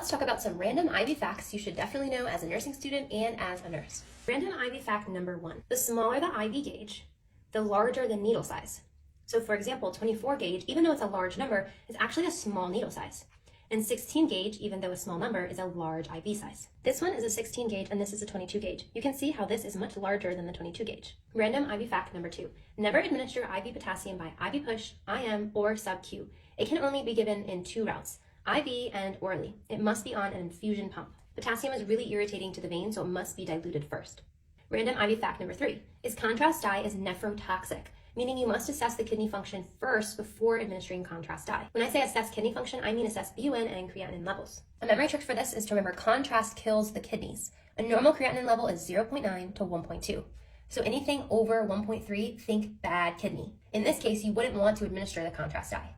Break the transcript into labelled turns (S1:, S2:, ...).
S1: let's talk about some random IV facts you should definitely know as a nursing student and as a nurse. Random IV fact number 1. The smaller the IV gauge, the larger the needle size. So for example, 24 gauge, even though it's a large number, is actually a small needle size. And 16 gauge, even though a small number, is a large IV size. This one is a 16 gauge and this is a 22 gauge. You can see how this is much larger than the 22 gauge. Random IV fact number 2. Never administer IV potassium by IV push, IM, or sub-Q. It can only be given in 2 routes, IV and orally. It must be on an infusion pump. Potassium is really irritating to the vein, so it must be diluted first. Random IV fact number 3 is contrast dye is nephrotoxic, meaning you must assess the kidney function first before administering contrast dye. When I say assess kidney function, I mean assess BUN and creatinine levels. A memory trick for this is to remember contrast kills the kidneys. A normal creatinine level is 0.9 to 1.2. So anything over 1.3, think bad kidney. In this case, you wouldn't want to administer the contrast dye.